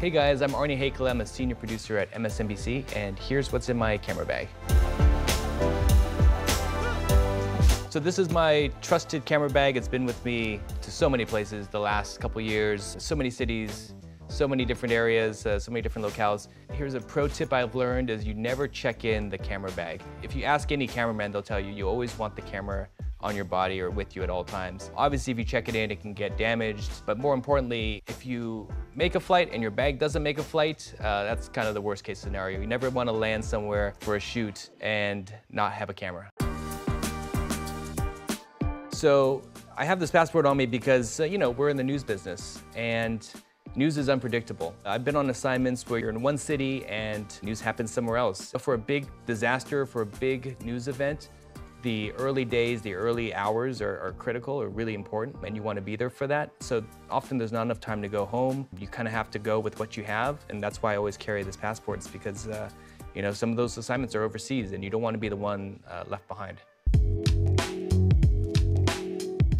Hey guys, I'm Aarne Heikkila. I'm a senior producer at MSNBC, and here's what's in my camera bag. So this is my trusted camera bag. It's been with me to so many places the last couple years, so many cities, so many different areas, so many different locales. Here's a pro tip I've learned is you never check in the camera bag. If you ask any cameraman, they'll tell you you always want the camera on your body or with you at all times. Obviously, if you check it in, it can get damaged. But more importantly, if you make a flight and your bag doesn't make a flight, that's kind of the worst case scenario. You never want to land somewhere for a shoot and not have a camera. So I have this passport on me because, we're in the news business and news is unpredictable. I've been on assignments where you're in one city and news happens somewhere else. For a big disaster, for a big news event, the early days, the early hours are critical or really important, and you want to be there for that. So often there's not enough time to go home. You kind of have to go with what you have, and that's why I always carry this passport. It's because some of those assignments are overseas, and you don't want to be the one left behind.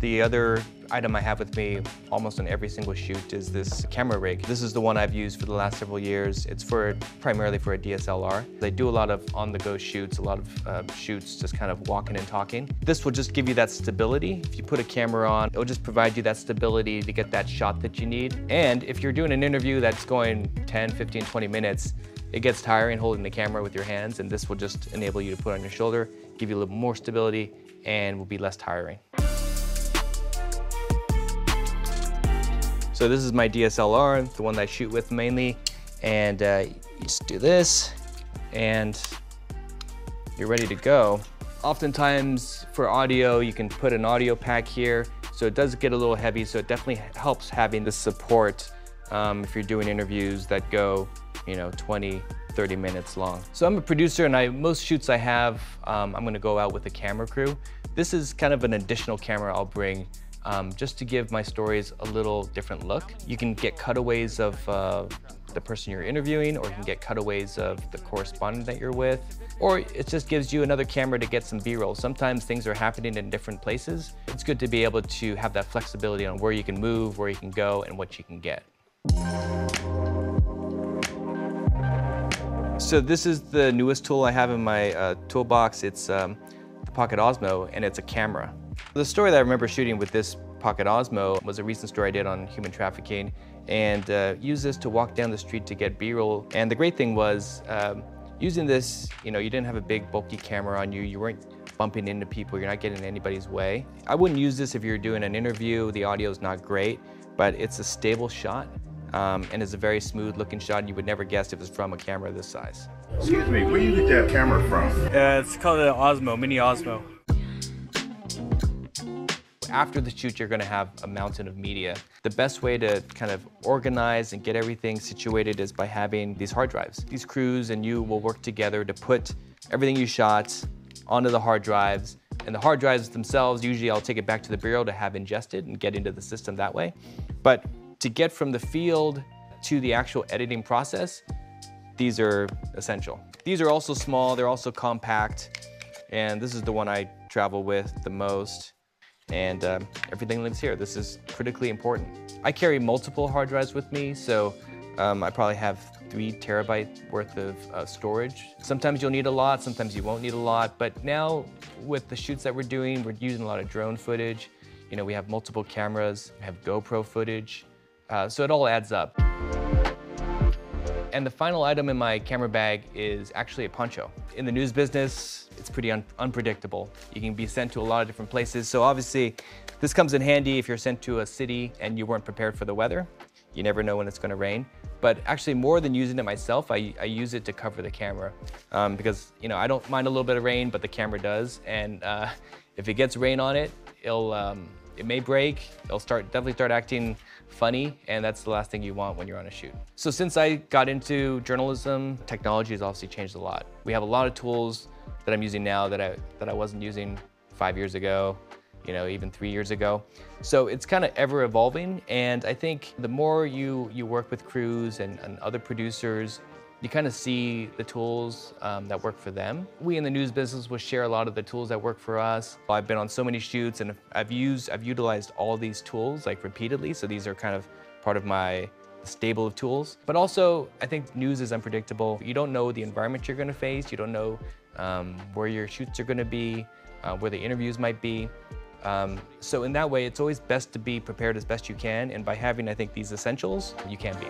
The other item I have with me almost on every single shoot is this camera rig. This is the one I've used for the last several years. It's primarily for a DSLR. I do a lot of on-the-go shoots, a lot of shoots just kind of walking and talking. This will just give you that stability. If you put a camera on, it'll just provide you that stability to get that shot that you need. And if you're doing an interview that's going 10, 15, 20 minutes, it gets tiring holding the camera with your hands, and this will just enable you to put it on your shoulder, give you a little more stability, and will be less tiring. So this is my DSLR, the one that I shoot with mainly, and you just do this, and you're ready to go. Oftentimes for audio, you can put an audio pack here, so it does get a little heavy, so it definitely helps having the support if you're doing interviews that go 20, 30 minutes long. So I'm a producer, and most shoots I have, I'm gonna go out with a camera crew. This is kind of an additional camera I'll bring just to give my stories a little different look. You can get cutaways of the person you're interviewing, or you can get cutaways of the correspondent that you're with, or it just gives you another camera to get some B-roll. Sometimes things are happening in different places. It's good to be able to have that flexibility on where you can move, where you can go, and what you can get. So this is the newest tool I have in my toolbox. It's the Pocket OSMO, and it's a camera. The story that I remember shooting with this Pocket OSMO was a recent story I did on human trafficking, and used this to walk down the street to get B-roll. And the great thing was, using this, you didn't have a big bulky camera on you, you weren't bumping into people, you're not getting in anybody's way. I wouldn't use this if you're doing an interview, the audio is not great, but it's a stable shot, and it's a very smooth looking shot, and you would never guess it was from a camera this size. Excuse me, where do you get that camera from? It's called an OSMO, mini OSMO. After the shoot, you're gonna have a mountain of media. The best way to kind of organize and get everything situated is by having these hard drives. These crews and you will work together to put everything you shot onto the hard drives. And the hard drives themselves, usually I'll take it back to the bureau to have ingested and get into the system that way. But to get from the field to the actual editing process, these are essential. These are also small, they're also compact, and this is the one I travel with the most. And everything lives here. This is critically important. I carry multiple hard drives with me, so I probably have 3 terabytes worth of storage. Sometimes you'll need a lot, sometimes you won't need a lot, but now with the shoots that we're doing, we're using a lot of drone footage. We have multiple cameras, we have GoPro footage, so it all adds up. And the final item in my camera bag is actually a poncho. In the news business, it's pretty unpredictable. You can be sent to a lot of different places. So obviously, this comes in handy if you're sent to a city and you weren't prepared for the weather. You never know when it's gonna rain. But actually, more than using it myself, I use it to cover the camera. Because I don't mind a little bit of rain, but the camera does. And if it gets rain on it, it may break, it'll definitely start acting funny, and that's the last thing you want when you're on a shoot. So since I got into journalism, technology has obviously changed a lot. We have a lot of tools that I'm using now that I wasn't using 5 years ago, even 3 years ago. So it's kind of ever evolving, and I think the more you work with crews and other producers, you kind of see the tools that work for them. We in the news business will share a lot of the tools that work for us. I've been on so many shoots, and I've utilized all these tools repeatedly, so these are kind of part of my stable of tools. But also, I think news is unpredictable. You don't know the environment you're going to face. You don't know where your shoots are going to be, where the interviews might be. So in that way, it's always best to be prepared as best you can. And by having, I think, these essentials, you can be.